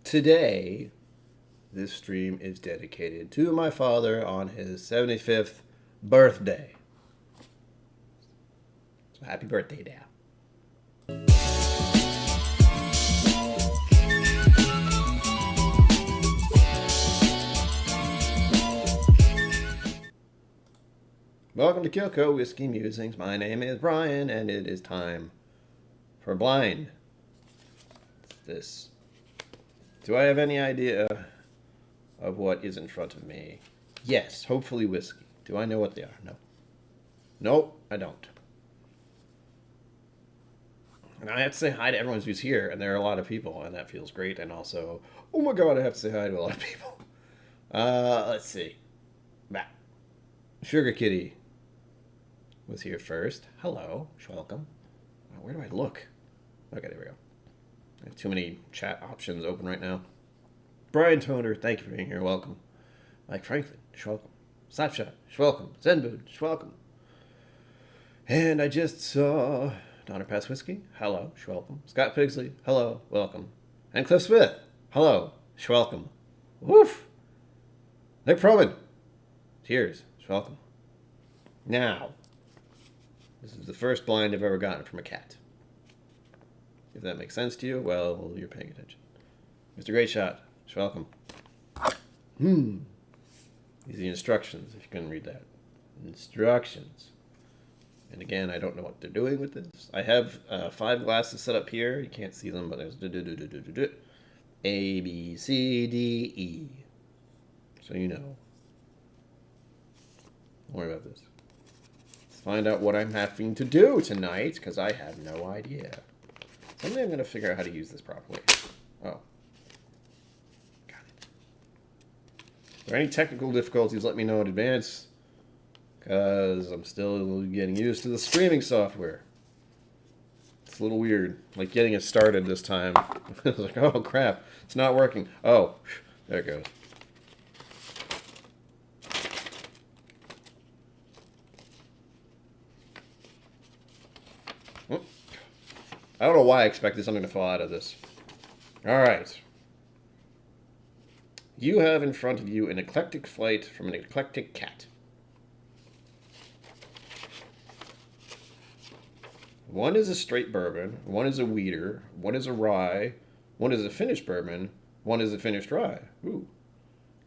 Today, this stream is dedicated to my father on his 75th birthday. So happy birthday, Dad. Welcome to KillCo Whiskey Musings. My name is Brian, and it is time for Blind. This. Do I have any idea of what is in front of me? Yes, hopefully whiskey. Do I know what they are? No. Nope, I don't. And I have to say hi to everyone who's here, and there are a lot of people, and that feels great. And also, oh my god, I have to say hi to a lot of people. Let's see. Bah. Sugar Kitty was here first. Hello, welcome. Where do I look? Okay, there we go. I have too many chat options open right now. Brian Toner, thank you for being here. Welcome. Mike Franklin, welcome. Slapshot, welcome. Zenbood, welcome. And I just saw Donner Pass Whiskey. Hello, welcome. Scott Pigsley, hello, welcome. And Cliff Smith, hello, welcome. Woof. Nick Probin, cheers, welcome. Now, this is the first blind I've ever gotten from a cat. If that makes sense to you, well, you're paying attention. Mr. Great Shot, welcome. These are the instructions, if you couldn't read that. Instructions. And again, I don't know what they're doing with this. I have 5 glasses set up here. You can't see them, but there's A, B, C, D, E. So you know. Don't worry about this. Let's find out what I'm having to do tonight, because I have no idea. Someday I'm going to figure out how to use this properly. Oh. Got it. If there are any technical difficulties, let me know in advance. Because I'm still getting used to the streaming software. It's a little weird. Like getting it started this time. I was like, oh crap, it's not working. Oh, there it goes. I don't know why I expected something to fall out of this. All right. You have in front of you an eclectic flight from an eclectic cat. One is a straight bourbon, one is a wheater, one is a rye, one is a finished bourbon, one is a finished rye. Ooh.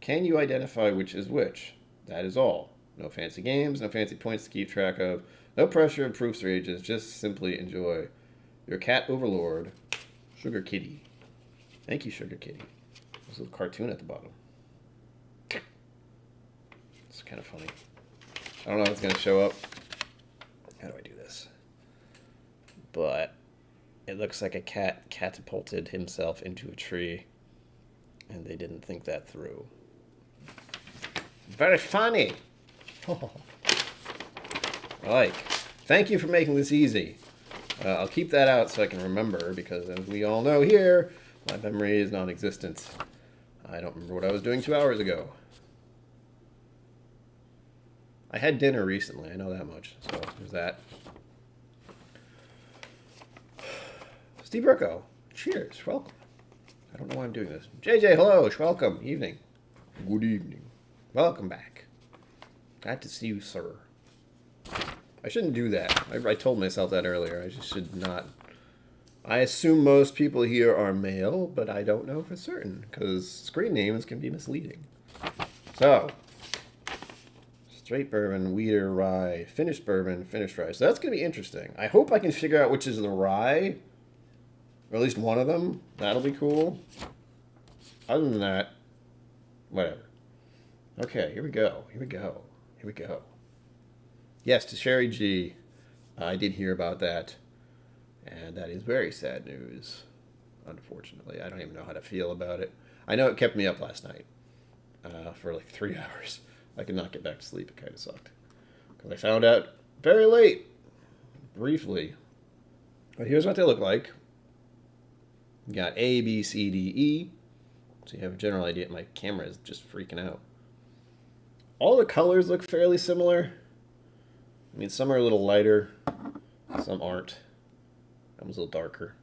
Can you identify which is which? That is all. No fancy games, no fancy points to keep track of, no pressure of proofs or ages, just simply enjoy. Your cat overlord, Sugar Kitty. Thank you, Sugar Kitty. There's a little cartoon at the bottom. It's kind of funny. I don't know if it's going to show up. How do I do this? But it looks like a cat catapulted himself into a tree, and they didn't think that through. Very funny. I like. Thank you for making this easy. I'll keep that out so I can remember, because as we all know here, my memory is non-existent. I don't remember what I was doing 2 hours ago. I had dinner recently, I know that much, so there's that. Steve Urko, cheers, welcome. I don't know why I'm doing this. JJ, hello, welcome, evening. Good evening. Welcome back. Glad to see you, sir. I shouldn't do that. I told myself that earlier. I just should not. I assume most people here are male, but I don't know for certain, because screen names can be misleading. So, straight bourbon, wheater, rye, finished bourbon, finished rye. So that's going to be interesting. I hope I can figure out which is the rye, or at least one of them. That'll be cool. Other than that, whatever. Okay, here we go. Here we go. Here we go. Yes, to Sherry G. I did hear about that, and that is very sad news, unfortunately. I don't even know how to feel about it. I know it kept me up last night for like 3 hours. I could not get back to sleep. It kind of sucked. Because I found out very late, briefly. But here's what they look like. You got A, B, C, D, E. So you have a general idea. My camera is just freaking out. All the colors look fairly similar. I mean, some are a little lighter, some aren't. That one's a little darker.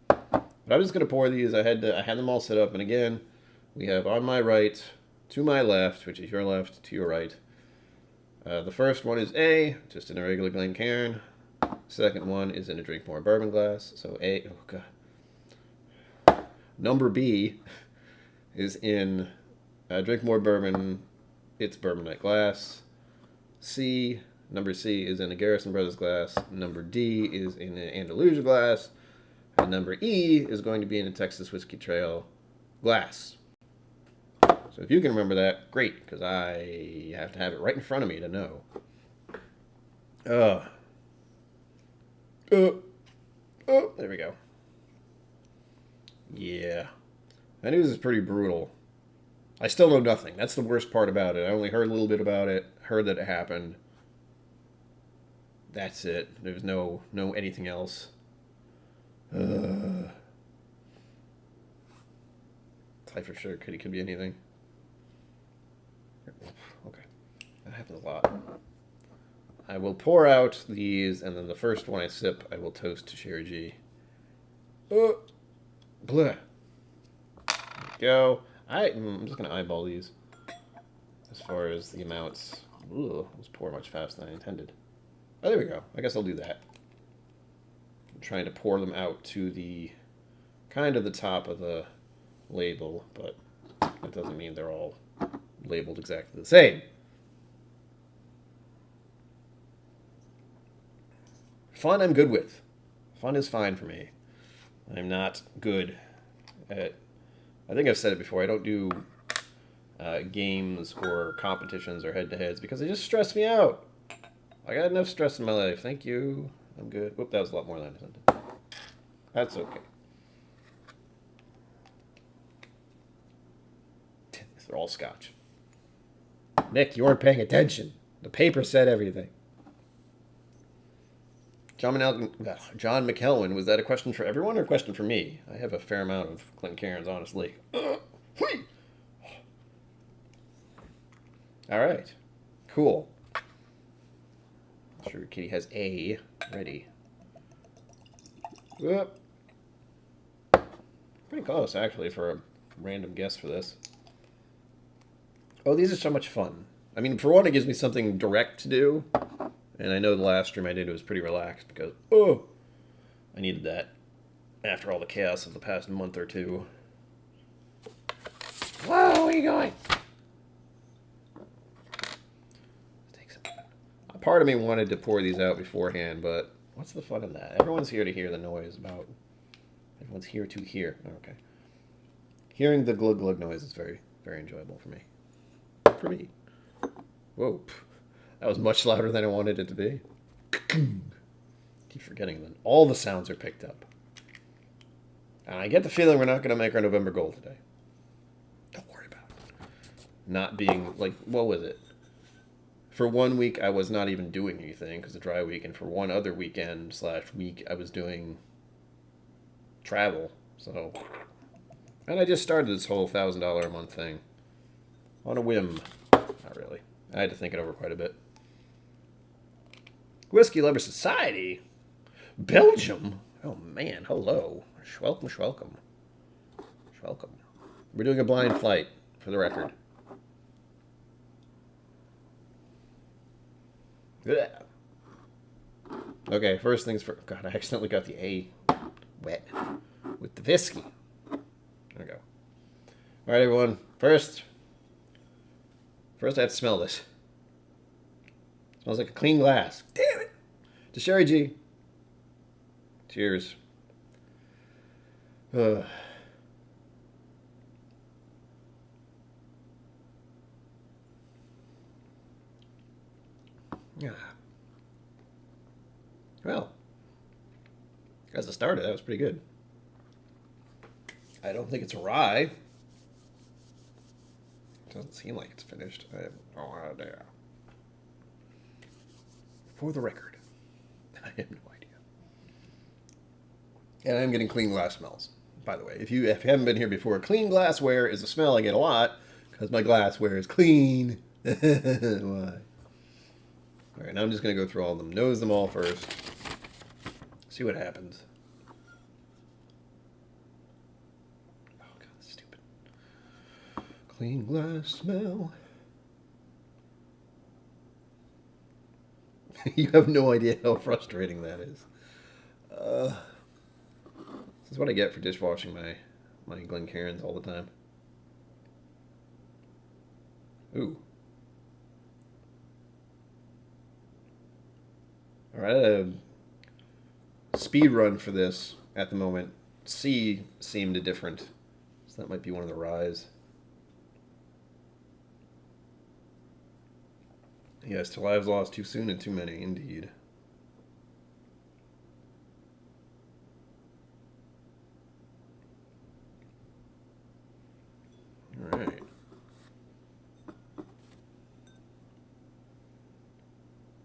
But But I'm just going to pour these. I had them all set up. And again, we have on my right, to my left, which is your left, to your right. The first one is A, just in a regular Glencairn. Second one is in a Drink More Bourbon glass. So A, oh God. Number B is in Drink More Bourbon, it's Bourbon Night glass. Number C is in a Garrison Brothers glass. Number D is in an Andalusia glass. And number E is going to be in a Texas Whiskey Trail glass. So if you can remember that, great, because I have to have it right in front of me to know. There we go. Yeah. I knew this was pretty brutal. I still know nothing. That's the worst part about it. I only heard a little bit about it, heard that it happened. That's it. There's no anything else. Cypher sure could be anything. Okay. That happens a lot. I will pour out these, and then the first one I sip, I will toast to Sherry G. Blah. There we go. I'm just going to eyeball these as far as the amounts. Ooh, let's pour much faster than I intended. Oh, there we go. I guess I'll do that. I'm trying to pour them out to the kind of the top of the label, but that doesn't mean they're all labeled exactly the same. Fun I'm good with. Fun is fine for me. I'm not good at... I think I've said it before. I don't do games or competitions or head-to-heads because they just stress me out. I got enough stress in my life. Thank you. I'm good. Whoop, that was a lot more than I intended. That's okay. They're all Scotch. Nick, you weren't paying attention. The paper said everything. John McKelvin, was that a question for everyone or a question for me? I have a fair amount of Glencairns, honestly. All right. Cool. Sure, Kitty has A ready. Whoop. Pretty close, actually, for a random guess for this. Oh, these are so much fun. I mean, for one, it gives me something direct to do. And I know the last stream I did was pretty relaxed because, I needed that after all the chaos of the past month or two. Whoa, where are you going? A part of me wanted to pour these out beforehand, but what's the fun of that? Everyone's here to hear the noise about... Everyone's here to hear. Okay. Hearing the glug-glug noise is very, very enjoyable for me. For me. Whoa. That was much louder than I wanted it to be. Keep forgetting that all the sounds are picked up. And I get the feeling we're not going to make our November goal today. Don't worry about it. Not being, like, what was it? For 1 week, I was not even doing anything because of dry week. And for one other weekend/week, I was doing travel. So, and I just started this whole $1,000 a month thing. On a whim. Not really. I had to think it over quite a bit. Whiskey Lover Society? Belgium? Oh, man. Hello. Schwelcome, schwelcome. Schwelcome. We're doing a blind flight, for the record. Yeah. Okay, first things first. God, I accidentally got the A wet with the whiskey. There we go. All right, everyone. First I have to smell this. Smells like a clean glass. Damn it! To Sherry G. Cheers. Yeah. Well, as it started, that was pretty good. I don't think it's rye. It doesn't seem like it's finished. I have no idea. For the record, I have no idea. And I'm getting clean glass smells, by the way. If you haven't been here before, clean glassware is a smell I get a lot because my glassware is clean. Why? All right, now I'm just going to go through all of them. Nose them all first. See what happens. Clean glass smell. You have no idea how frustrating that is. This is what I get for dishwashing my Glencairns all the time. Ooh. Alright, a speed run for this at the moment. C seemed different. So that might be one of the ryes. Yes, to lives lost too soon and too many, indeed. Alright.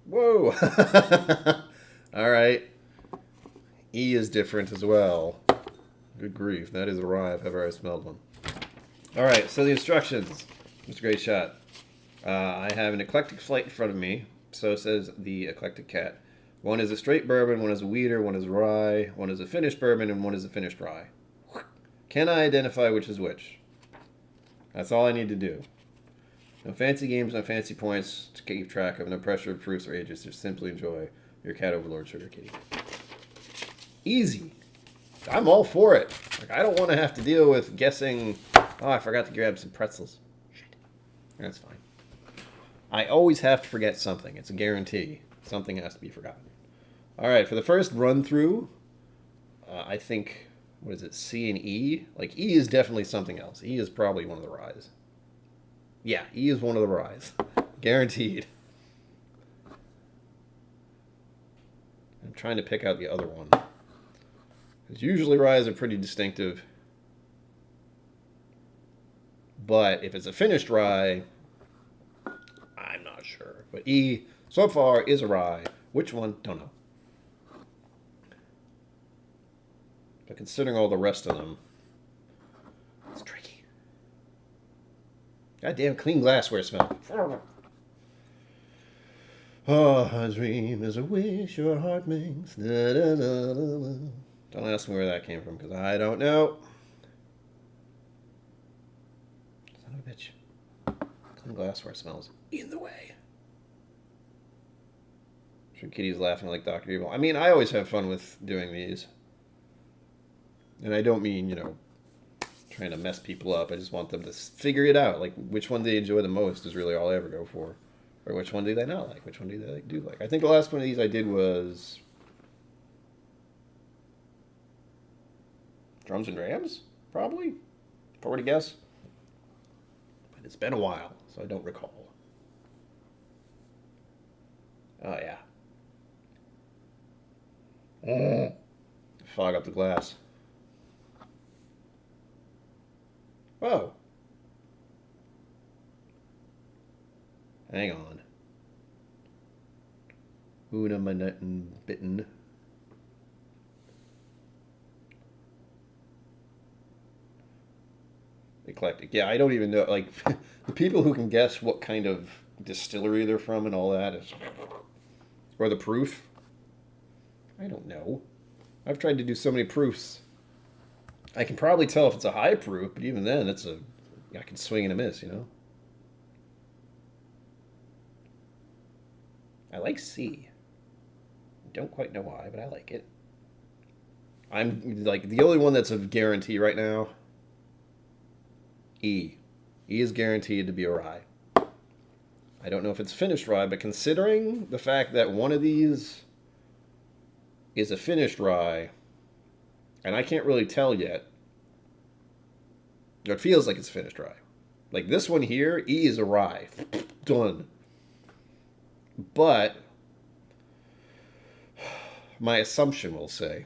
Whoa! Alright. E is different as well. Good grief, that is a rye if ever I smelled one. Alright, so the instructions. Mr. Great Shot. I have an eclectic flight in front of me. So says the eclectic cat. One is a straight bourbon, one is a wheater, one is rye, one is a finished bourbon, and one is a finished rye. Can I identify which is which? That's all I need to do. No fancy games, no fancy points to keep track of, no pressure of proofs or ages. Just simply enjoy your cat overlord, Sugar Kitty. Easy. I'm all for it. Like, I don't want to have to deal with guessing. Oh, I forgot to grab some pretzels. Shit. That's fine. I always have to forget something. It's a guarantee. Something has to be forgotten. All right, for the first run through, I think, what is it, C and E? Like, E is definitely something else. E is probably one of the ryes. Yeah, E is one of the ryes. Guaranteed. I'm trying to pick out the other one. Because usually ryes are pretty distinctive. But if it's a finished rye, I'm not sure. But E, so far, is a rye. Which one? Don't know. But considering all the rest of them, it's tricky. Goddamn clean glassware smell. Oh, a dream is a wish your heart makes. Da, da, da, da, da. Don't ask me where that came from, because I don't know. Son of a bitch. Clean glassware smells in the way. Sure, Kitty's laughing like Dr. Evil. I mean, I always have fun with doing these. And I don't mean, you know, trying to mess people up. I just want them to figure it out. Like, which one they enjoy the most is really all I ever go for. Or which one do they not like? Which one do they do like? I think the last one of these I did was Drums and Rams, probably. If I were to guess. But it's been a while, so I don't recall. Oh, yeah. Fog up the glass. Whoa. Hang on. Una minute and bitten. Eclectic. Yeah, I don't even know. Like, the people who can guess what kind of distillery they're from and all that is. Or the proof. I don't know. I've tried to do so many proofs. I can probably tell if it's a high proof, but even then, I can swing and a miss, you know? I like C. Don't quite know why, but I like it. I'm, like, the only one that's a guarantee right now, E. E is guaranteed to be a rye. I don't know if it's finished rye, but considering the fact that one of these is a finished rye, and I can't really tell yet. It feels like it's finished rye. Like this one here, E is a rye. Done. But my assumption, we'll say,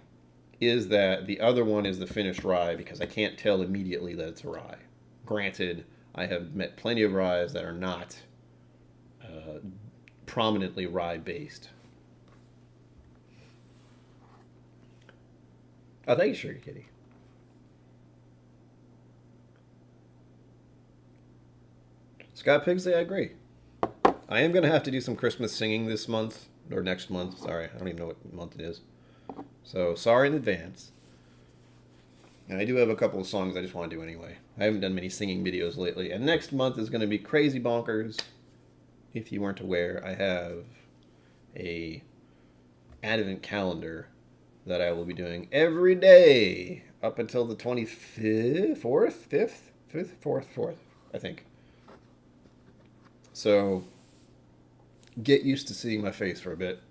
is that the other one is the finished rye because I can't tell immediately that it's a rye. Granted, I have met plenty of ryes that are not prominently rye-based. Oh, thank you, Sugar Kitty. Scott Pigsley, I agree. I am going to have to do some Christmas singing this month, or next month. Sorry, I don't even know what month it is. So, sorry in advance. And I do have a couple of songs I just want to do anyway. I haven't done many singing videos lately. And next month is going to be crazy bonkers. If you weren't aware, I have a Advent calendar that I will be doing every day up until the 25th, 4th, I think. So get used to seeing my face for a bit.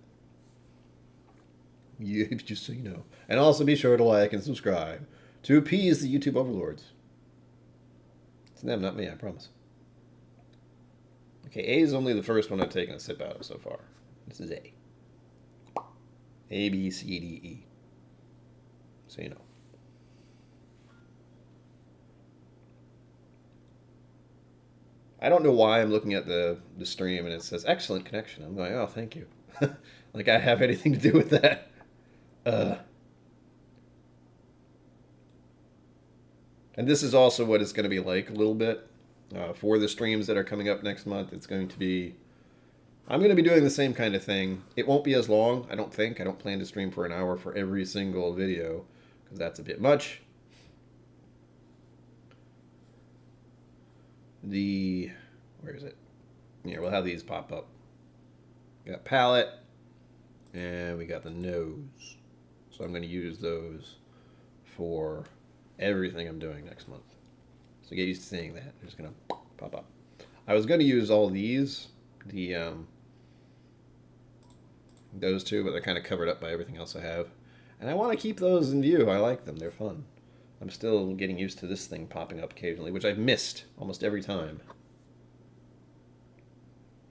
Just so you know. And also be sure to like and subscribe to appease the YouTube overlords. It's them, not me, I promise. Okay, A is only the first one I've taken a sip out of so far. This is A. A, B, C, D, E. So you know. I don't know why I'm looking at the stream and it says excellent connection. I'm going, oh, thank you. Like I have anything to do with that. And this is also what it's going to be like a little bit. For the streams that are coming up next month, it's going to be... I'm going to be doing the same kind of thing. It won't be as long, I don't think. I don't plan to stream for an hour for every single video, because that's a bit much. Where is it? Yeah, we'll have these pop up. We got palate, and we got the nose. So I'm going to use those for everything I'm doing next month. So get used to seeing that. They're just going to pop up. I was going to use all these, those two, but they're kind of covered up by everything else I have. And I want to keep those in view. I like them. They're fun. I'm still getting used to this thing popping up occasionally, which I've missed almost every time.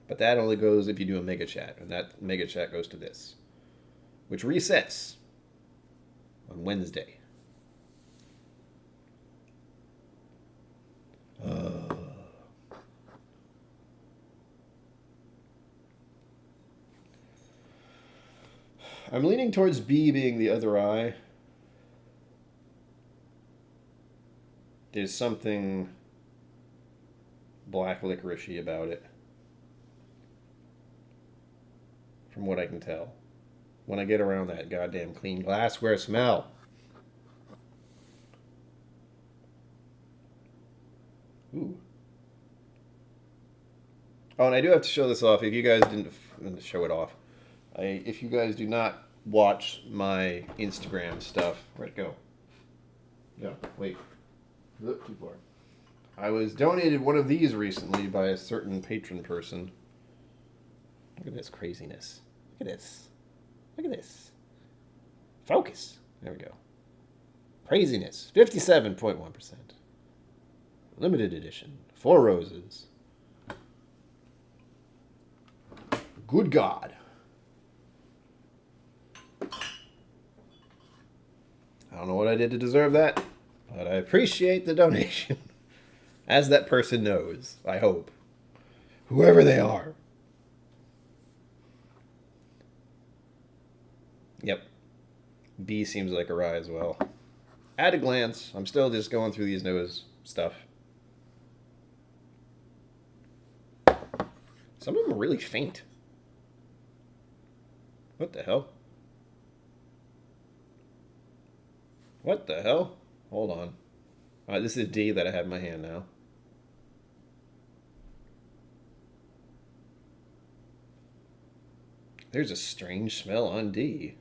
But that only goes if you do a mega chat, and that mega chat goes to this, which resets on Wednesday. I'm leaning towards B being the other eye. There's something black licorice-y about it, from what I can tell. When I get around that goddamn clean glassware smell. Ooh. Oh, and I do have to show this off. If you guys didn't show it off, if you guys do not watch my Instagram stuff, where'd it go? No, wait. Look too far. I was donated one of these recently by a certain patron person. Look at this craziness. Look at this. Look at this. Focus. There we go. Craziness. 57.1%. Limited edition. 4 roses. Good God. I don't know what I did to deserve that, but I appreciate the donation. As that person knows, I hope. Whoever they are. Yep. B seems like a rye as well. At a glance, I'm still just going through these nose stuff. Some of them are really faint. What the hell? What the hell? Hold on. Alright, this is D that I have in my hand now. There's a strange smell on D.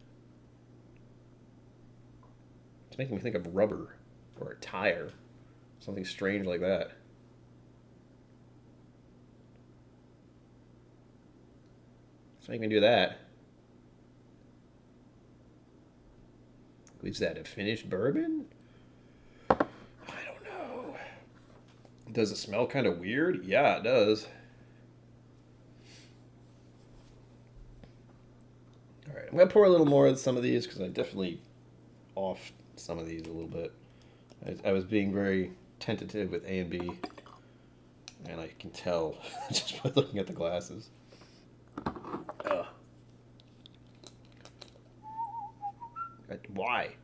It's making me think of rubber or a tire. Something strange like that. It's making me do that. Is that a finished bourbon? I don't know. Does it smell kind of weird? Yeah, it does. Alright, I'm going to pour a little more of some of these because I definitely offed some of these a little bit. I was being very tentative with A and B, and I can tell just by looking at the glasses. Why?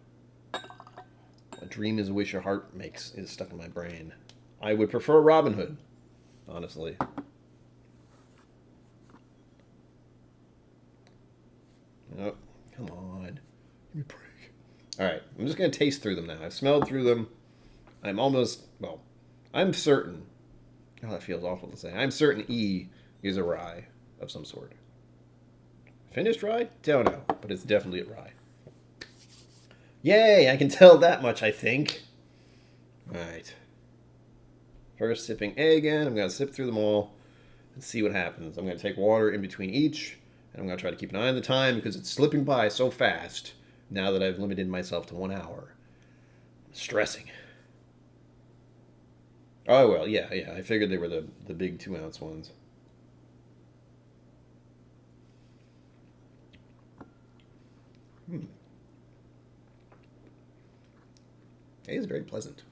A dream is a wish your heart makes is stuck in my brain. I would prefer Robin Hood, honestly. Oh, come on. Give me a break. All right, I'm just going to taste through them now. I've smelled through them. I'm almost, well, I'm certain. Oh, that feels awful to say. I'm certain E is a rye of some sort. Finished rye? Don't know, but it's definitely a rye. Yay, I can tell that much, I think. All right. First sipping A again. I'm going to sip through them all and see what happens. I'm going to take water in between each, and I'm going to try to keep an eye on the time because it's slipping by so fast now that I've limited myself to 1 hour. I'm stressing. Oh, well, yeah. I figured they were the big 2-ounce ones. It is very pleasant,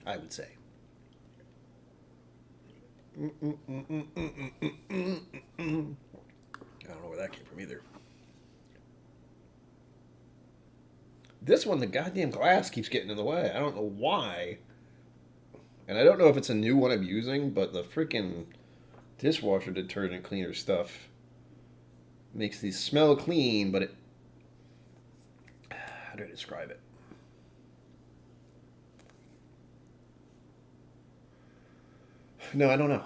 I would say. I don't know where that came from either. This one, the goddamn glass keeps getting in the way. I don't know why. And I don't know if it's a new one I'm using, but the freaking dishwasher detergent cleaner stuff makes these smell clean, but it... How do I describe it? No, I don't know.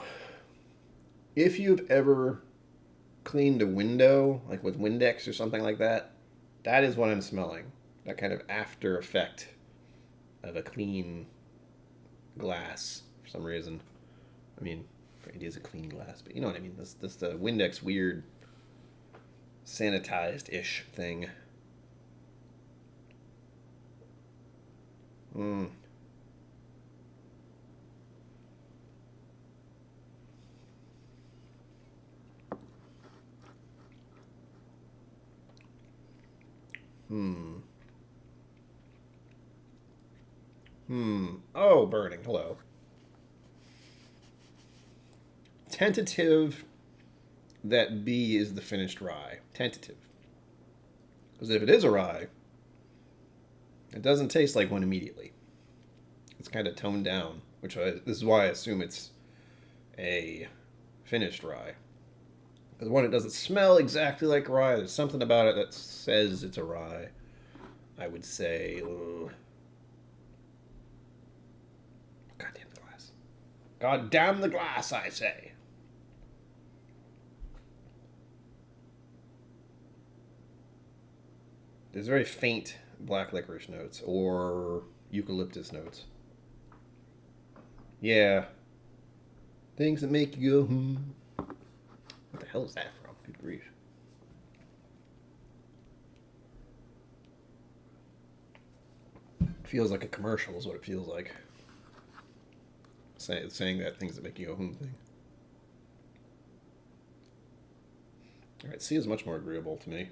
If you've ever cleaned a window, like with Windex or something like that, that is what I'm smelling. That kind of after effect of a clean glass for some reason. I mean, it is a clean glass, but you know what I mean. This the Windex weird sanitized-ish thing. Mm. Hmm. Oh, burning. Hello. Tentative that B is the finished rye. Tentative. Because if it is a rye, it doesn't taste like one immediately. It's kind of toned down, this is why I assume it's a finished rye. Because one, it doesn't smell exactly like rye. There's something about it that says it's a rye. I would say, God damn the glass. God damn the glass, I say. There's very faint black licorice notes or eucalyptus notes. Yeah. Things that make you go, hmm. What the hell is that from? Good grief. It feels like a commercial is what it feels like. Saying that things that make you go, hmm thing. Alright, C is much more agreeable to me.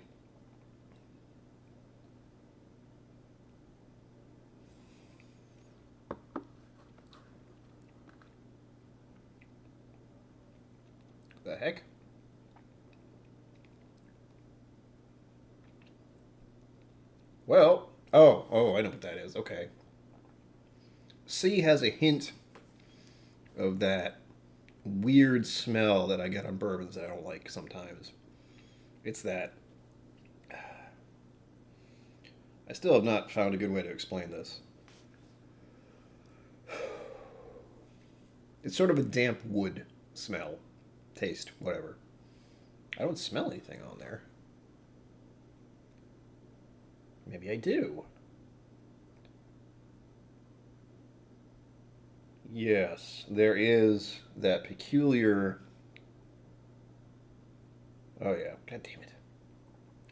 The heck? Well, oh, I know what that is. Okay. C has a hint of that weird smell that I get on bourbons that I don't like sometimes. It's that. I still have not found a good way to explain this. It's sort of a damp wood smell, taste, whatever. I don't smell anything on there. Maybe I do. Yes, there is that peculiar... Oh yeah, god damn it.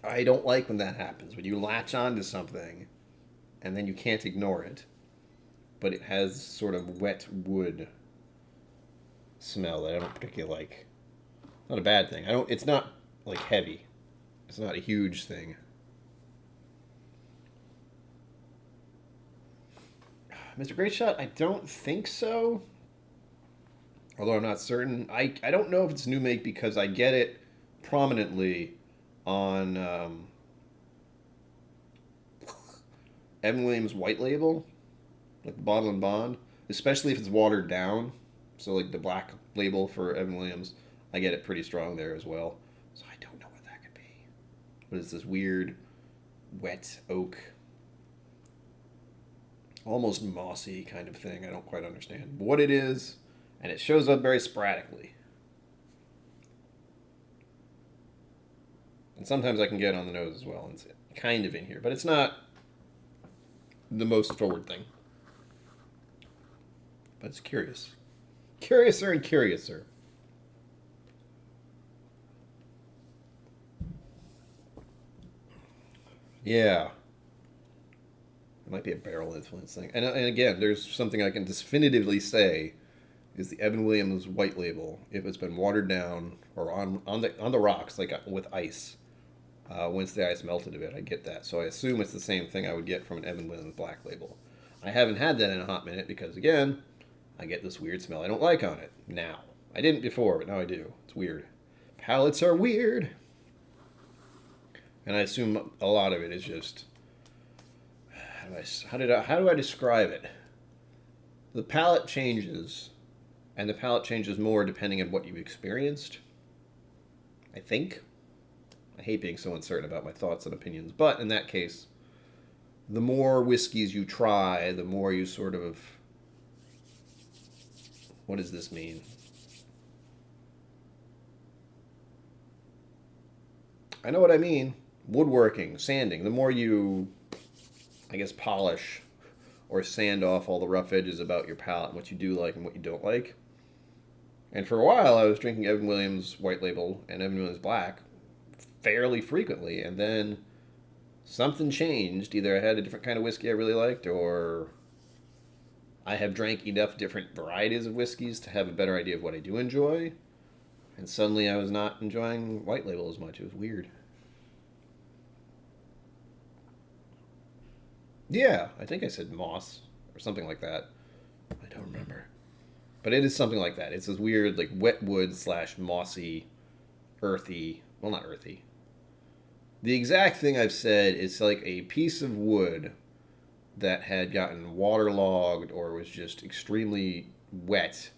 I don't like when that happens, when you latch onto something and then you can't ignore it, but it has sort of wet wood smell that I don't particularly like. Not a bad thing. It's not like heavy. It's not a huge thing. Mr. Great Shot, I don't think so. Although I'm not certain. I don't know if it's new make because I get it prominently on Evan Williams White Label, like the Bottle and Bond, especially if it's watered down. So like the black label for Evan Williams, I get it pretty strong there as well. So I don't know what that could be. But it's this weird wet oak, almost mossy kind of thing. I don't quite understand what it is, and it shows up very sporadically. And sometimes I can get it on the nose as well. It's kind of in here, but it's not the most forward thing. But it's curious. Curiouser and curiouser. Yeah. It might be a barrel influence thing. And again, there's something I can definitively say is the Evan Williams white label, if it's been watered down or on the rocks, like with ice, once the ice melted a bit, I get that. So I assume it's the same thing I would get from an Evan Williams black label. I haven't had that in a hot minute because, again, I get this weird smell I don't like on it now. I didn't before, but now I do. It's weird. Palates are weird. And I assume a lot of it is just, how do I describe it? The palate changes, and the palate changes more depending on what you've experienced. I think. I hate being so uncertain about my thoughts and opinions, but in that case, the more whiskeys you try, the more you sort of, what does this mean? I know what I mean. Woodworking, sanding. The more you, I guess, polish or sand off all the rough edges about your palate and what you do like and what you don't like. And for a while, I was drinking Evan Williams White Label and Evan Williams Black fairly frequently, and then something changed. Either I had a different kind of whiskey I really liked, or I have drank enough different varieties of whiskeys to have a better idea of what I do enjoy, and suddenly I was not enjoying White Label as much. It was weird. Yeah, I think I said moss or something like that. I don't remember. But it is something like that. It's this weird, like, wet wood / mossy, earthy. Well, not earthy. The exact thing I've said is like a piece of wood that had gotten waterlogged or was just extremely wet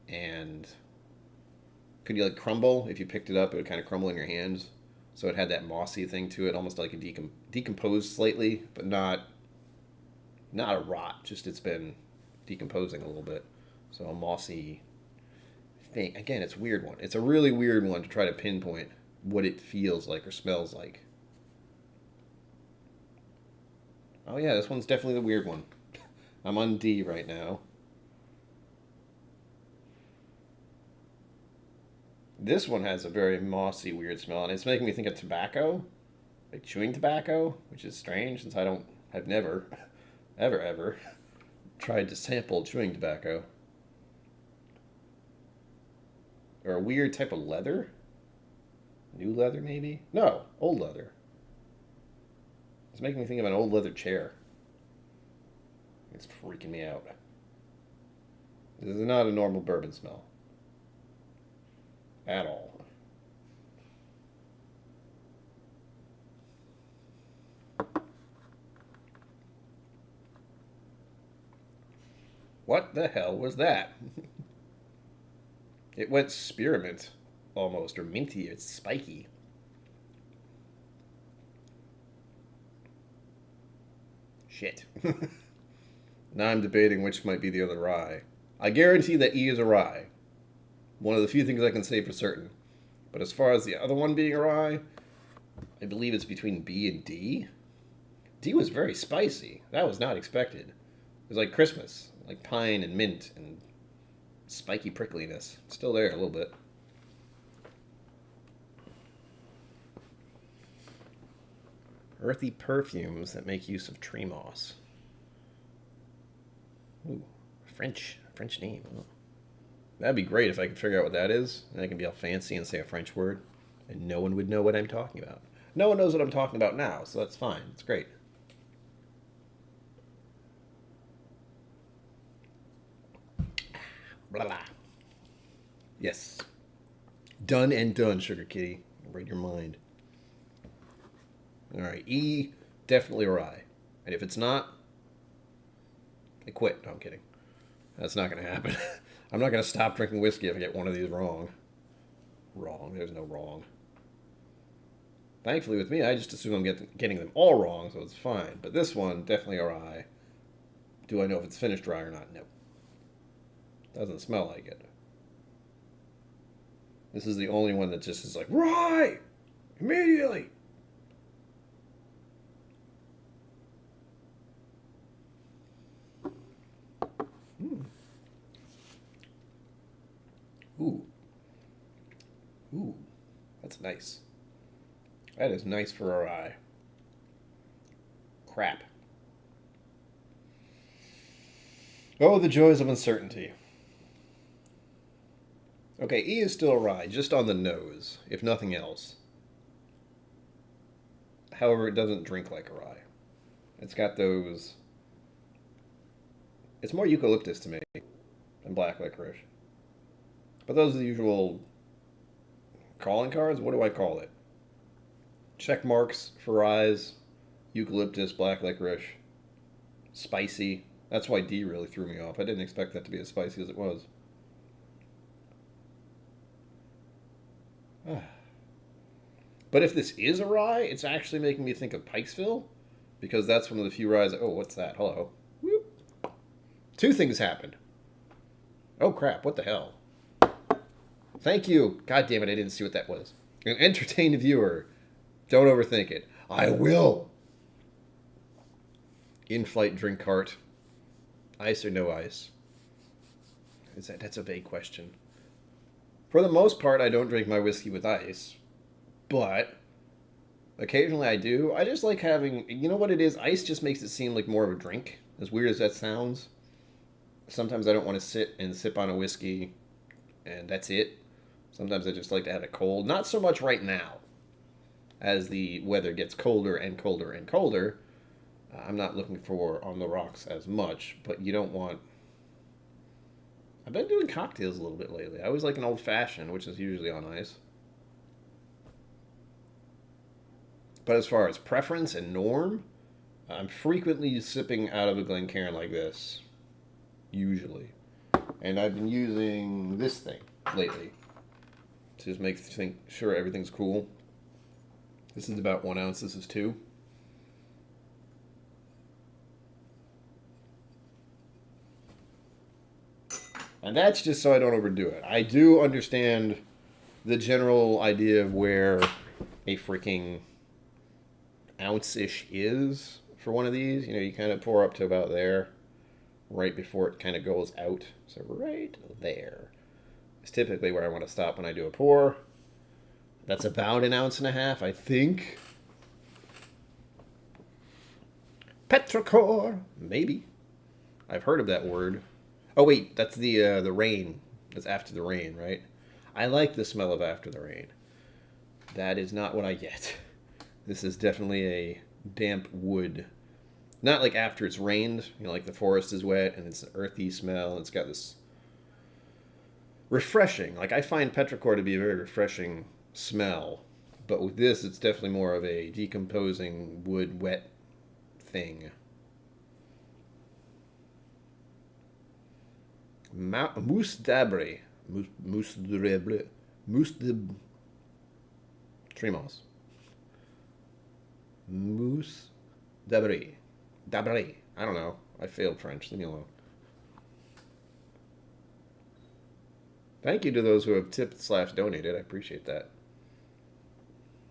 and could you like crumble? If you picked it up, it would kind of crumble in your hands. So it had that mossy thing to it, almost like a decomposed slightly, but not a rot. Just it's been decomposing a little bit. So a mossy thing. Again, it's a weird one. It's a really weird one to try to pinpoint what it feels like or smells like. Oh yeah, this one's definitely the weird one. I'm on D right now. This one has a very mossy, weird smell, and it's making me think of tobacco, like chewing tobacco, which is strange since I've never, ever tried to sample chewing tobacco. Or a weird type of leather? New leather, maybe? No, old leather. It's making me think of an old leather chair. It's freaking me out. This is not a normal bourbon smell. At all. What the hell was that? It went spearmint, almost, or minty. It's spiky. Shit. Now I'm debating which might be the other rye. I guarantee that E is a rye. One of the few things I can say for certain. But as far as the other one being a rye, I believe it's between B and D. D was very spicy. That was not expected. It was like Christmas, like pine and mint and spiky prickliness. It's still there a little bit. Earthy perfumes that make use of tree moss. Ooh, French name. Oh. That'd be great if I could figure out what that is, and I can be all fancy and say a French word, and no one would know what I'm talking about. No one knows what I'm talking about now, so that's fine. It's great. Blah, blah. Yes. Done and done, Sugar Kitty. Read your mind. All right, E, definitely a rye. And if it's not, I quit. No, I'm kidding. That's not going to happen. I'm not going to stop drinking whiskey if I get one of these wrong. Wrong. There's no wrong. Thankfully, with me, I just assume I'm getting them all wrong, so it's fine. But this one, definitely a rye. Do I know if it's finished rye or not? No. Doesn't smell like it. This is the only one that just is like, rye! Immediately! Ooh. Ooh. That's nice. That is nice for a rye. Crap. Oh, the joys of uncertainty. Okay, E is still a rye, just on the nose, if nothing else. However, it doesn't drink like a rye. It's got those... It's more eucalyptus to me than black licorice. But those are the usual calling cards? What do I call it? Check marks for ryes, eucalyptus, black licorice, spicy. That's why D really threw me off. I didn't expect that to be as spicy as it was. But if this is a rye, it's actually making me think of Pikesville, because that's one of the few ryes. Oh, what's that? Hello. Whoop. Two things happened. Oh, crap. What the hell? Thank you. God damn it, I didn't see what that was. An entertained viewer. Don't overthink it. I will. In-flight drink cart. Ice or no ice? That's a vague question. For the most part, I don't drink my whiskey with ice. But occasionally I do. I just like having... You know what it is? Ice just makes it seem like more of a drink. As weird as that sounds. Sometimes I don't want to sit and sip on a whiskey. And that's it. Sometimes I just like to have it cold. Not so much right now. As the weather gets colder and colder and colder. I'm not looking for on the rocks as much. But you don't want... I've been doing cocktails a little bit lately. I always like an old-fashioned, which is usually on ice. But as far as preference and norm, I'm frequently sipping out of a Glencairn like this. Usually. And I've been using this thing lately. To just make sure everything's cool. This is about 1 ounce. This is 2. And that's just so I don't overdo it. I do understand the general idea of where a freaking ounce-ish is for one of these. You know, you kind of pour up to about there, right before it kind of goes out. So right there is typically where I want to stop when I do a pour. That's about 1.5 ounces, I think. Petrichor, maybe. I've heard of that word. Oh wait, that's the rain. That's after the rain, right? I like the smell of after the rain. That is not what I get. This is definitely a damp wood. Not like after it's rained, you know, like the forest is wet and it's an earthy smell. It's got this refreshing. Like I find petrichor to be a very refreshing smell. But with this, it's definitely more of a decomposing wood wet thing. Mousse d'Abre. Mousse d'Abre. Mousse de... Tremos. Mousse d'Abre. D'Abre. I don't know. I failed French. Leave me alone. Thank you to those who have tipped / donated. I appreciate that.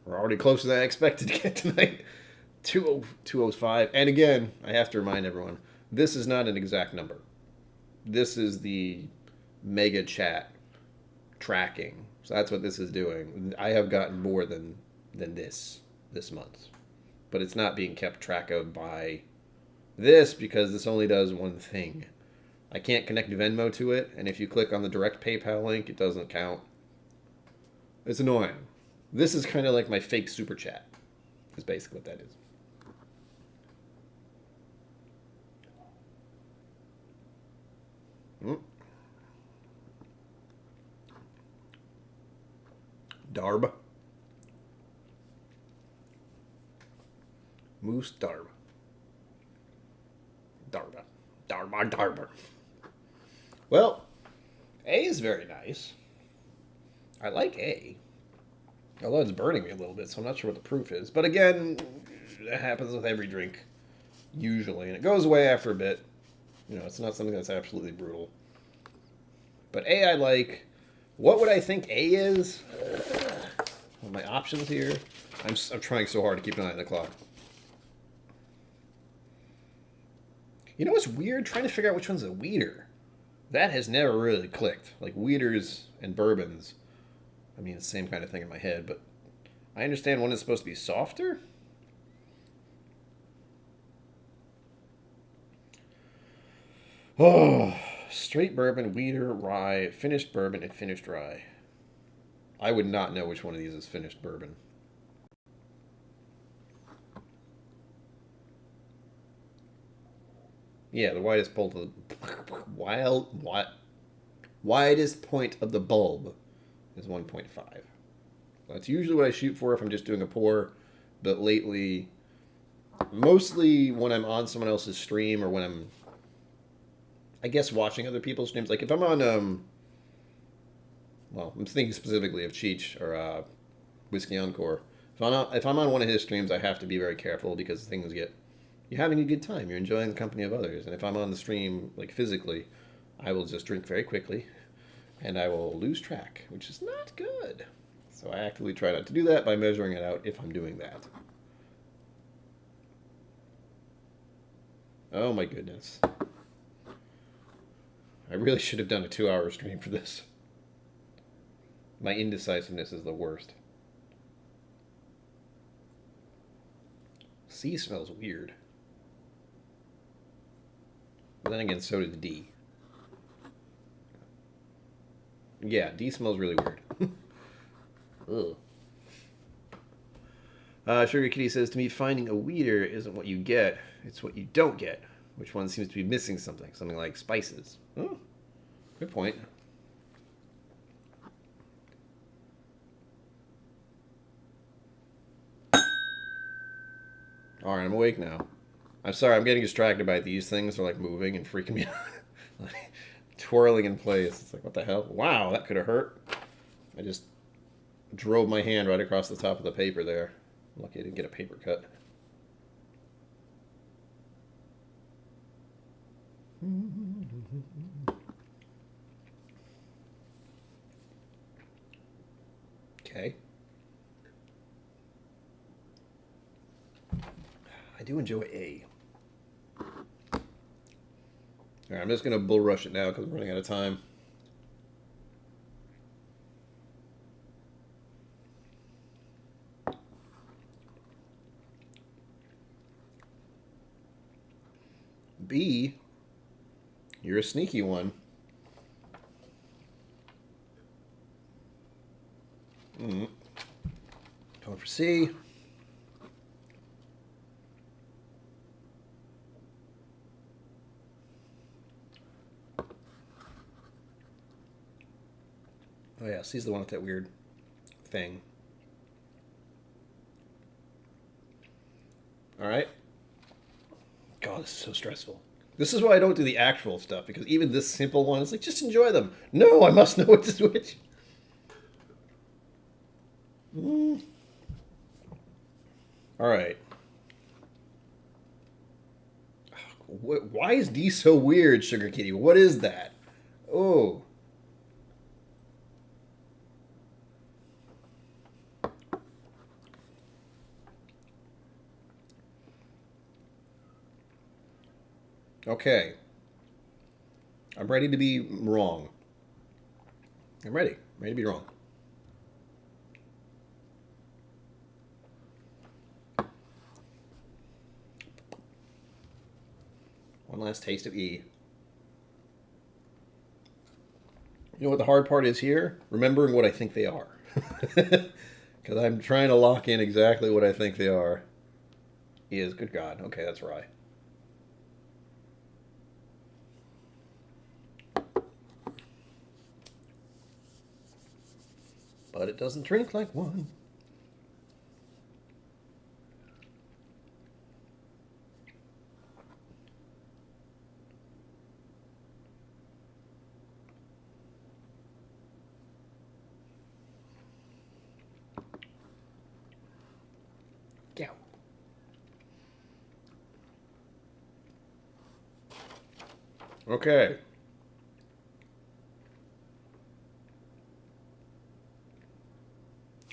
We're already closer than I expected to get tonight. 205. And again, I have to remind everyone, this is not an exact number. This is the mega chat tracking. So that's what this is doing. I have gotten more than this month. But it's not being kept track of by this because this only does one thing. I can't connect Venmo to it, and if you click on the direct PayPal link, it doesn't count. It's annoying. This is kind of like my fake super chat. Is basically what that is. Darb. Moose Darb. Darba. Darba Darber. Well, A is very nice. I like A. Although it's burning me a little bit, so I'm not sure what the proof is. But again, that happens with every drink, usually. And it goes away after a bit. You know, it's not something that's absolutely brutal. But A, I like. What would I think A is? My options here. I'm trying so hard to keep an eye on the clock. You know what's weird? Trying to figure out which one's a weeder. That has never really clicked. Like weeders and bourbons. I mean, it's the same kind of thing in my head, but I understand one is supposed to be softer. Oh, straight bourbon, weeder, rye, finished bourbon, and finished rye. I would not know which one of these is finished bourbon. Yeah, the widest point of the widest point of the bulb is 1.5. That's usually what I shoot for if I'm just doing a pour, but lately, mostly when I'm on someone else's stream or when I'm, I guess, watching other people's streams. Like if I'm on, well, I'm thinking specifically of Cheech or Whiskey Encore. If I'm on one of his streams, I have to be very careful because things get. You're having a good time. You're enjoying the company of others. And if I'm on the stream, like physically, I will just drink very quickly, and I will lose track, which is not good. So I actively try not to do that by measuring it out if I'm doing that. Oh my goodness. I really should have done a 2-hour stream for this. My indecisiveness is the worst. C smells weird. But then again, so does D. Yeah, D smells really weird. Ugh. Sugar Kitty says, to me, finding a weeder isn't what you get, it's what you don't get. Which one seems to be missing something? Something like spices. Oh, good point. Alright, I'm awake now. I'm sorry, I'm getting distracted by these things. They're like moving and freaking me out. Like, twirling in place. It's like, what the hell? Wow, that could have hurt. I just drove my hand right across the top of the paper there. I'm lucky I didn't get a paper cut. Okay. I do enjoy A. Alright, I'm just going to bull rush it now because I'm running out of time. B, you're a sneaky one. Going for C. Oh yeah, C's the one with that weird thing. Alright. God, this is so stressful. This is why I don't do the actual stuff, because even this simple one is like, just enjoy them. No, I must know what to switch. Alright. Why is D so weird, Sugar Kitty? What is that? Oh. Okay. I'm ready to be wrong. I'm ready. I'm ready to be wrong. One last taste of E. You know what the hard part is here? Remembering what I think they are. Because I'm trying to lock in exactly what I think they are. E is, good God. Okay, that's rye. But it doesn't drink like one. Yeah. Okay.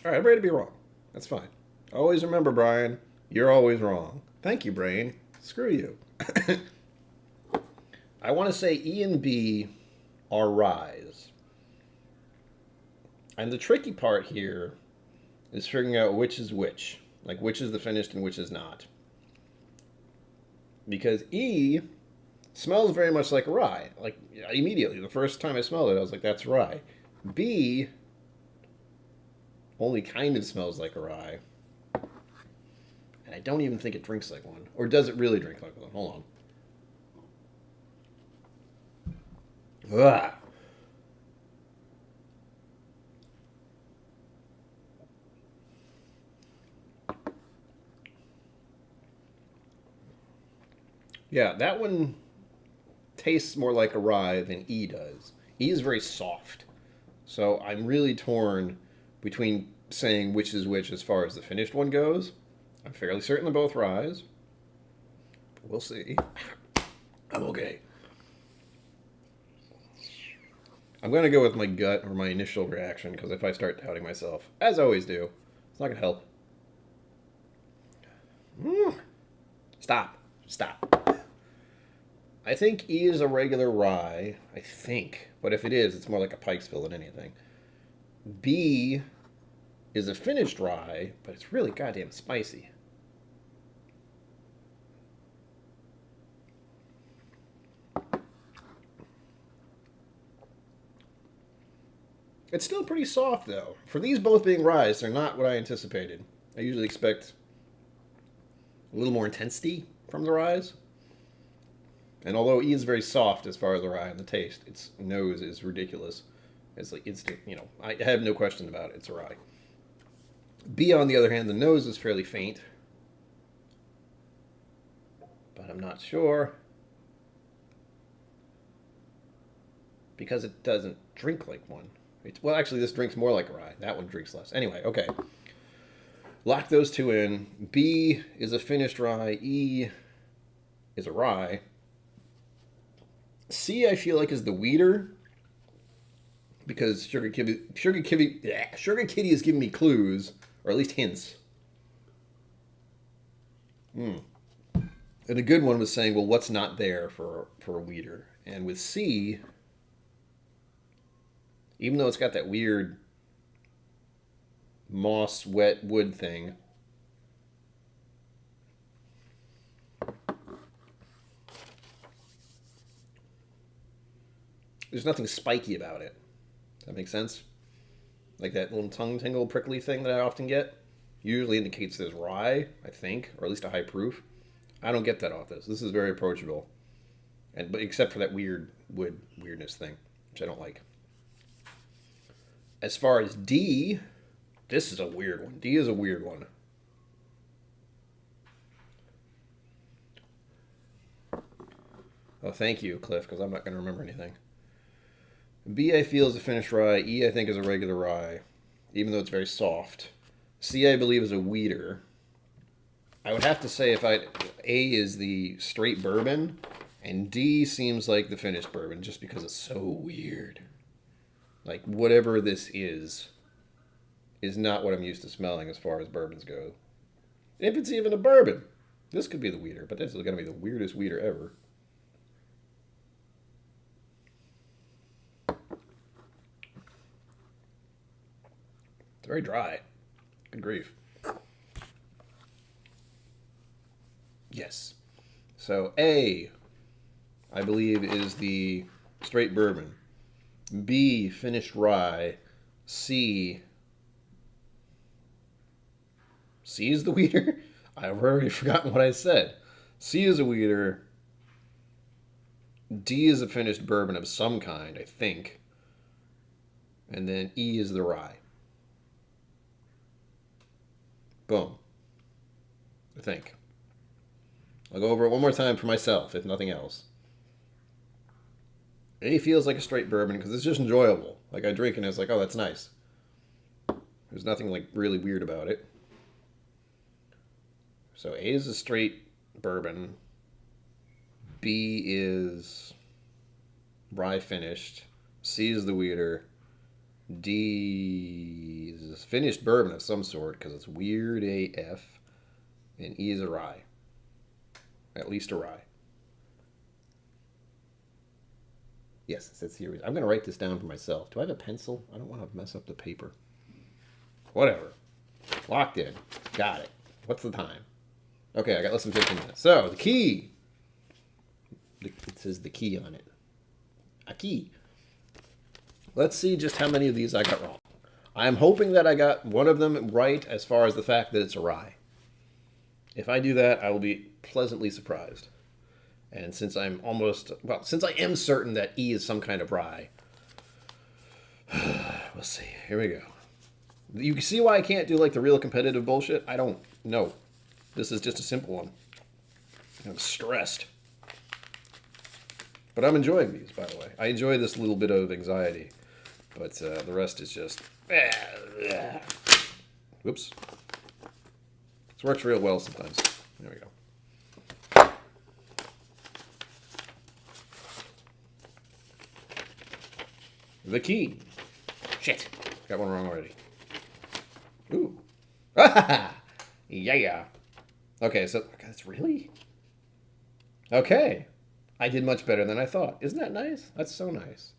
All right, I'm ready to be wrong. That's fine. Always remember, Brian, you're always wrong. Thank you, brain. Screw you. I want to say E and B are ryes. And the tricky part here is figuring out which is which. Like, which is the finished and which is not. Because E smells very much like a rye. Like, immediately, the first time I smelled it, I was like, that's rye. B only kind of smells like a rye. And I don't even think it drinks like one. Or does it really drink like one? Hold on. Ugh. Yeah, that one tastes more like a rye than E does. E is very soft. So I'm really torn between saying which is which as far as the finished one goes. I'm fairly certain they're both ryes. We'll see. I'm okay. I'm going to go with my gut or my initial reaction, because if I start doubting myself, as I always do, it's not going to help. Stop. Stop. I think E is a regular rye. I think. But if it is, it's more like a Pikesville than anything. B is a finished rye, but it's really goddamn spicy. It's still pretty soft, though. For these both being ryes, they're not what I anticipated. I usually expect a little more intensity from the ryes. And although E is very soft as far as the rye and the taste, its nose is ridiculous. It's like instant, I have no question about it. It's a rye. B, on the other hand, the nose is fairly faint. But I'm not sure. Because it doesn't drink like one. Well, actually, this drinks more like a rye. That one drinks less. Anyway, okay. Lock those two in. B is a finished rye. E is a rye. C, I feel like, is the weeder. Because Sugar Kitty is giving me clues, or at least hints. And a good one was saying, well, what's not there for a weeder? And with C, even though it's got that weird moss, wet wood thing, there's nothing spiky about it. Does that make sense? Like that little tongue tingle prickly thing that I often get usually indicates there's rye, I think, or at least a high proof. I don't get that off this. This is very approachable. But except for that weird wood weirdness thing, which I don't like. As far as D, this is a weird one. D is a weird one. Oh, thank you, Cliff, because I'm not going to remember anything. B, I feel, is a finished rye. E, I think, is a regular rye, even though it's very soft. C, I believe, is a weeder. I would have to say A is the straight bourbon, and D seems like the finished bourbon, just because it's so weird. Like, whatever this is not what I'm used to smelling as far as bourbons go. If it's even a bourbon. This could be the weeder, but this is going to be the weirdest weeder ever. It's very dry. Good grief. Yes. So A, I believe, is the straight bourbon. B, finished rye. C is the weeder? I've already forgotten what I said. C is a weeder. D is a finished bourbon of some kind, I think. And then E is the rye. Boom. I think. I'll go over it one more time for myself, if nothing else. A feels like a straight bourbon because it's just enjoyable. Like, I drink and it's like, oh, that's nice. There's nothing, like, really weird about it. So A is a straight bourbon. B is rye finished. C is the weeder. D is finished bourbon of some sort because it's weird AF. And E is a rye. At least a rye. Yes, it says here. I'm going to write this down for myself. Do I have a pencil? I don't want to mess up the paper. Whatever. Locked in. Got it. What's the time? Okay, I got less than 15 minutes. So, the key. It says the key on it. A key. Let's see just how many of these I got wrong. I'm hoping that I got one of them right as far as the fact that it's a rye. If I do that, I will be pleasantly surprised. And since I'm since I am certain that E is some kind of rye, let's see. Here we go. You can see why I can't do like the real competitive bullshit? I don't know. This is just a simple one. I'm stressed. But I'm enjoying these, by the way. I enjoy this little bit of anxiety. But the rest is just... Whoops. This works real well sometimes. There we go. The key. Shit. Got one wrong already. Ooh. Yeah. Okay, so... That's really... Okay. I did much better than I thought. Isn't that nice? That's so nice.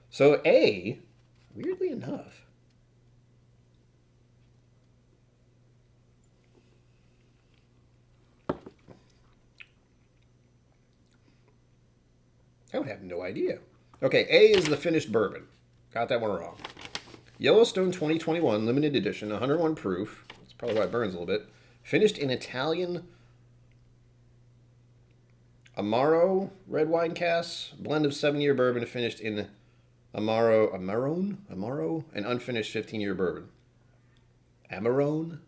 So A, weirdly enough... I would have no idea. Okay, A is the finished bourbon. Got that one wrong. Yellowstone 2021 limited edition, 101 proof. That's probably why it burns a little bit. Finished in Italian Amaro red wine casks. Blend of 7-year bourbon finished in Amaro, an unfinished 15-year bourbon. Amarone?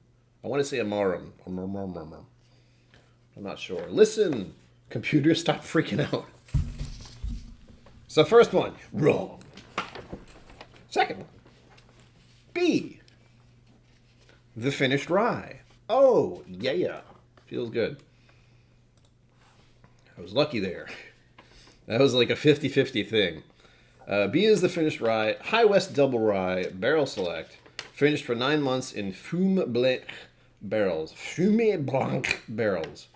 I want to say Amarone. I'm not sure. Listen, computer, stop freaking out. So first one, wrong. Second one, B, the finished rye. Oh, yeah. Feels good. I was lucky there. That was like a 50-50 thing. B is the finished rye. High West Double Rye, barrel select. Finished for 9 months in Fume Blanc barrels. Fume Blanc barrels.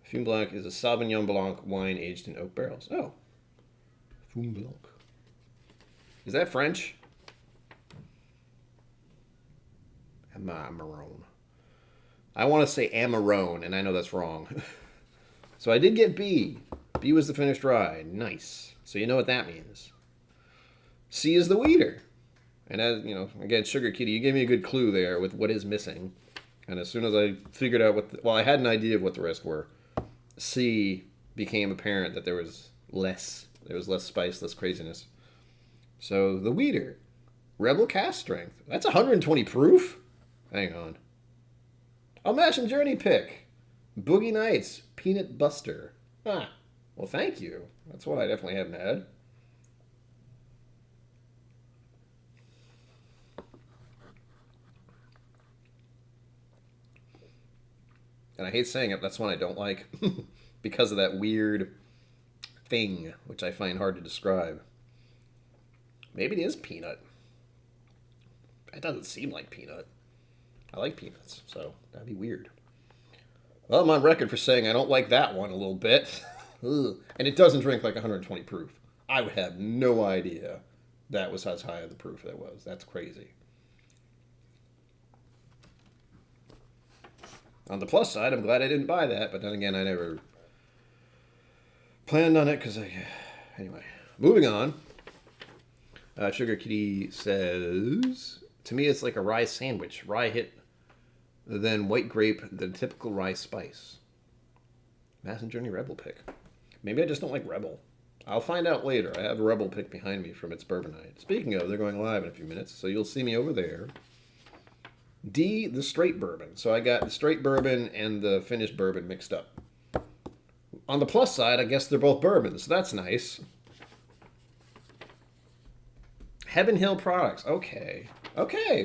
Fume Blanc is a Sauvignon Blanc wine aged in oak barrels. Oh. Fume Blanc. Is that French? Amarone. I want to say Amarone, and I know that's wrong. So I did get B. B was the finished rye. Nice. So you know what that means. C is the weeder. And as you know, again, Sugar Kitty, you gave me a good clue there with what is missing. And as soon as I figured out I had an idea of what the rest were. C became apparent that there was less spice, less craziness. So the weeder, Rebel cast strength. That's 120 proof. Hang on. Oh, Mash and Journey pick. Boogie Nights, Peanut Buster. Ah, well, thank you. That's what I definitely haven't had. And I hate saying it, that's one I don't like. Because of that weird thing, which I find hard to describe. Maybe it is peanut. It doesn't seem like peanut. I like peanuts, so that'd be weird. Well, I'm on record for saying I don't like that one a little bit. And it doesn't drink like 120 proof. I would have no idea that was as high of the proof that was. That's crazy. On the plus side, I'm glad I didn't buy that, but then again, I never planned on it because Anyway, moving on. Sugar Kitty says, to me, it's like a rye sandwich. Rye hit, then white grape, the typical rye spice. Mass and Journey Rebel pick. Maybe I just don't like Rebel. I'll find out later. I have a Rebel pick behind me from its bourbon night. Speaking of, they're going live in a few minutes, so you'll see me over there. D, the straight bourbon. So I got the straight bourbon and the finished bourbon mixed up. On the plus side, I guess they're both bourbons, so that's nice. Heaven Hill Products. Okay,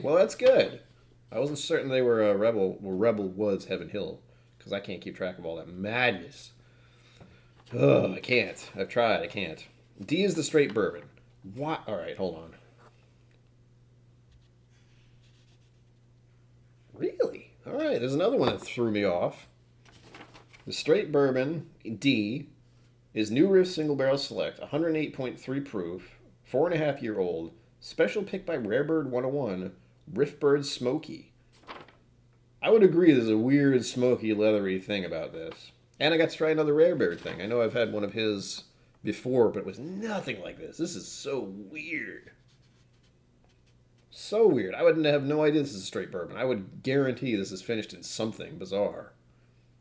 well, that's good. I wasn't certain they were Rebel. Well, Rebel was Heaven Hill because I can't keep track of all that madness. Oh, I can't. I've tried. I can't. D is the straight bourbon. What? All right, hold on. Really? All right. There's another one that threw me off. The straight bourbon D is New Riff Single Barrel Select, 108.3 proof, 4.5-year old, special pick by Rarebird 101, Riffbird Smoky. I would agree there's a weird smoky leathery thing about this. And I got to try another Rarebird thing. I know I've had one of his before, but it was nothing like this. This is so weird. So weird. I would have no idea this is a straight bourbon. I would guarantee this is finished in something bizarre.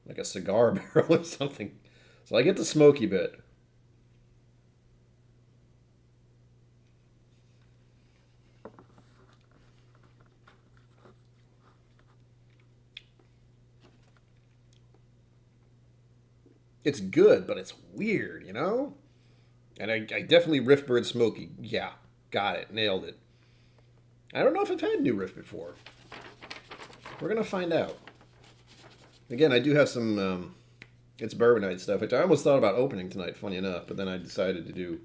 Like a cigar barrel or something. So I get the smoky bit. It's good, but it's weird, you know? And I definitely Riffbird Smoky. Yeah, got it. Nailed it. I don't know if I've had New Riff before. We're going to find out. Again, I do have some... it's bourbon night stuff, which I almost thought about opening tonight, funny enough, but then I decided to do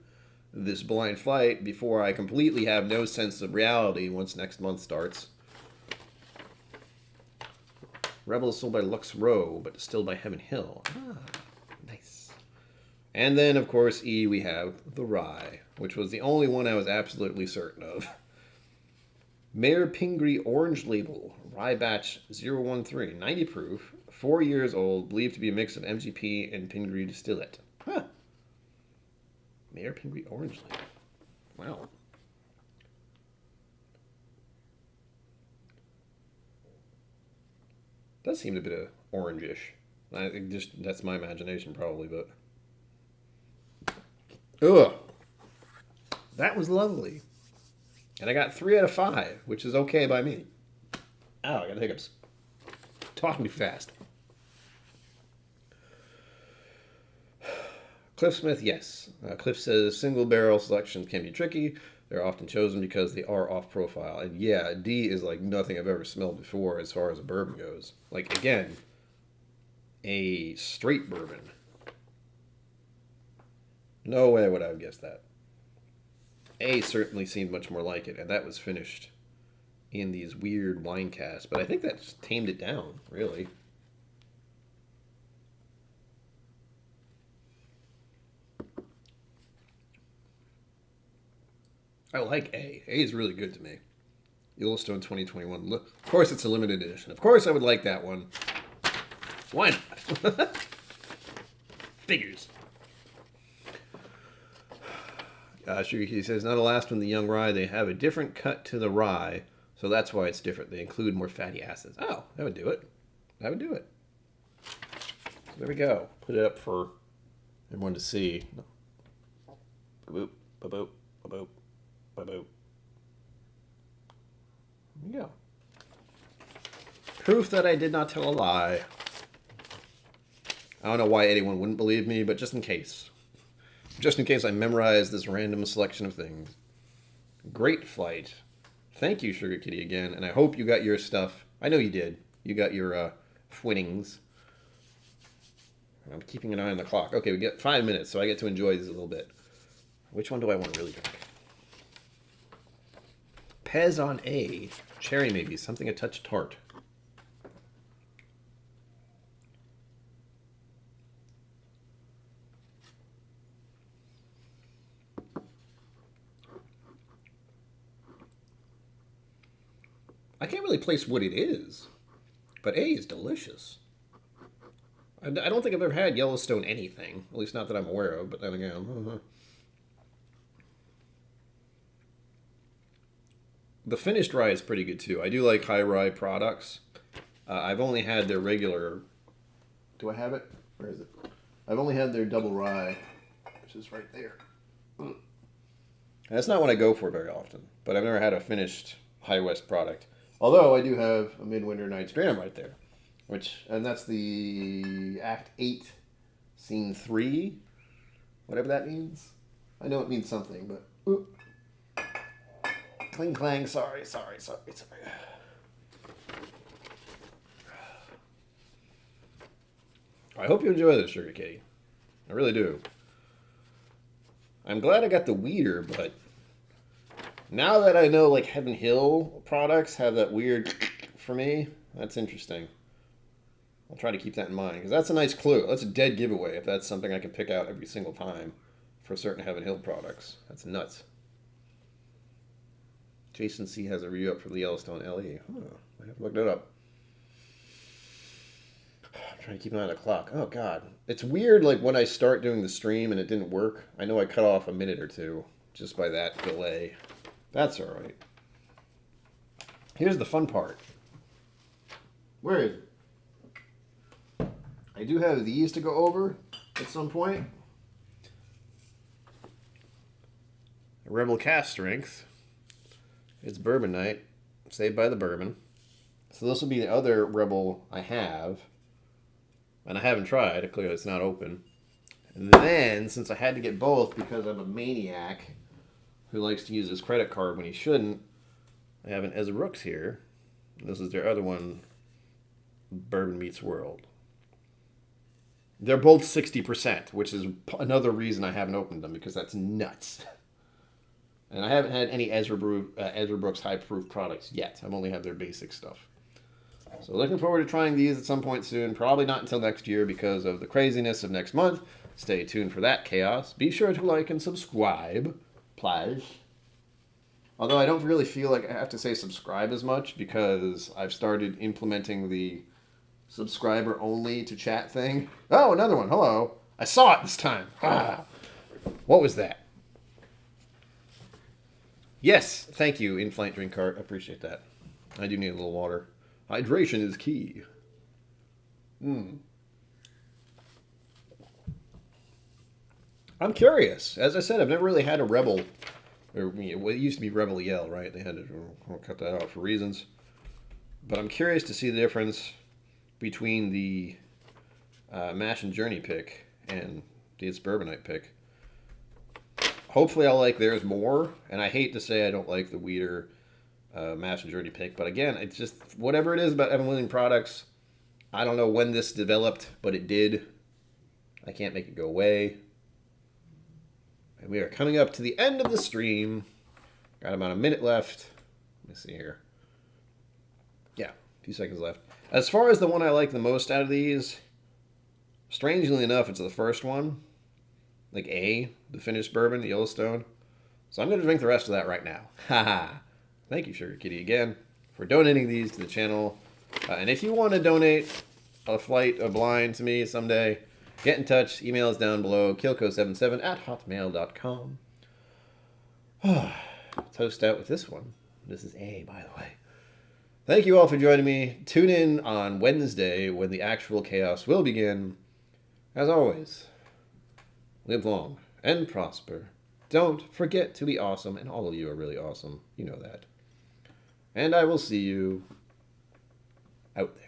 this blind flight before I completely have no sense of reality once next month starts. Rebel is sold by Lux Row, but distilled by Heaven Hill. Ah, nice. And then, of course, E, we have the rye, which was the only one I was absolutely certain of. Mayor Pingree Orange Label, Rye Batch 013, 90 proof, 4 years old, believed to be a mix of MGP and Pingree Distillate. Huh. Mayor Pingree Orange Label. Wow. Does seem a bit of orangish. I think just that's my imagination probably, but... Ugh. That was lovely. And I got 3 out of 5, which is okay by me. Ow, I got hiccups. Talking too fast. Cliff Smith, yes. Cliff says single barrel selections can be tricky. They're often chosen because they are off profile. And yeah, D is like nothing I've ever smelled before as far as a bourbon goes. Like, again, a straight bourbon. No way would I have guessed that. A certainly seemed much more like it, and that was finished in these weird wine casks. But I think that just tamed it down, really. I like A. A is really good to me. Yellowstone 2021. Look, of course, it's a limited edition. Of course, I would like that one. Why not? Figures. He says, not a last one, the young rye. They have a different cut to the rye, so that's why it's different. They include more fatty acids. Oh, that would do it. That would do it. So there we go. Put it up for everyone to see. Ba-boop, ba-boop, ba-boop, ba-boop. There we go. Proof that I did not tell a lie. I don't know why anyone wouldn't believe me, but just in case. Just in case I memorized this random selection of things. Great flight. Thank you, Sugar Kitty, again. And I hope you got your stuff. I know you did. You got your Fwinnings. I'm keeping an eye on the clock. Okay, we get 5 minutes, so I get to enjoy this a little bit. Which one do I want to really drink? Pez on A. Cherry maybe. Something a touch tart. I can't really place what it is, but A is delicious. I don't think I've ever had Yellowstone anything, at least not that I'm aware of, but then again. The finished rye is pretty good too. I do like high rye products. I've only had their regular... Do I have it? Where is it? I've only had their double rye, which is right there. And that's not what I go for very often, but I've never had a finished High West product. Although I do have a Midwinter Night's Dram right there, and that's the Act 8, Scene 3, whatever that means. I know it means something, but... Ooh. Cling clang, sorry. I hope you enjoy this, Sugar Kitty. I really do. I'm glad I got the weeder, but now that I know like Heaven Hill products have that weird for me, that's interesting. I'll try to keep that in mind because that's a nice clue. That's a dead giveaway if that's something I can pick out every single time for certain Heaven Hill products. That's nuts. Jason C has a review up for the Yellowstone LE. Huh, I have to look that up. I'm trying to keep an eye on the clock. Oh, God. It's weird, like, when I start doing the stream and it didn't work. I know I cut off a minute or two just by that delay. That's all right. Here's the fun part. Where is it? I do have these to go over at some point. Rebel Cast Strength. It's Bourbon Night. Saved by the Bourbon. So this will be the other Rebel I have. And I haven't tried. Clearly it's not open. And then, since I had to get both because I'm a maniac who likes to use his credit card when he shouldn't, I have an Ezra Brooks here. This is their other one, Bourbon Meets World. They're both 60%, which is another reason I haven't opened them, because that's nuts. And I haven't had any Ezra Brooks high proof products yet. I've only had their basic stuff. So looking forward to trying these at some point soon. Probably not until next year because of the craziness of next month. Stay tuned for that chaos. Be sure to like and subscribe, please. Although I don't really feel like I have to say subscribe as much because I've started implementing the subscriber only to chat thing. Oh, another one. Hello. I saw it this time. Ah. What was that? Yes, thank you, In-Flight Drink Cart. I appreciate that. I do need a little water. Hydration is key. I'm curious. As I said, I've never really had a Rebel. Or, it used to be Rebel Yell, right? They had to cut that out for reasons. But I'm curious to see the difference between the Mash and Journey pick and the It's Bourbon Night pick. Hopefully I'll like theirs more. And I hate to say I don't like the Weeder Mash and Journey pick. But again, it's just whatever it is about Evan Williams products. I don't know when this developed, but it did. I can't make it go away. And we are coming up to the end of the stream. Got about a minute left. Let me see here. Yeah, a few seconds left. As far as the one I like the most out of these, strangely enough, it's the first one. Like the finished bourbon, the Yellowstone. So I'm going to drink the rest of that right now. Haha. Thank you, Sugar Kitty, again, for donating these to the channel. And if you want to donate a flight of blind to me someday, get in touch. Email is down below. KillCo77@hotmail.com. Toast out with this one. This is by the way. Thank you all for joining me. Tune in on Wednesday when the actual chaos will begin. As always, live long and prosper. Don't forget to be awesome, and all of you are really awesome. You know that. And I will see you out there.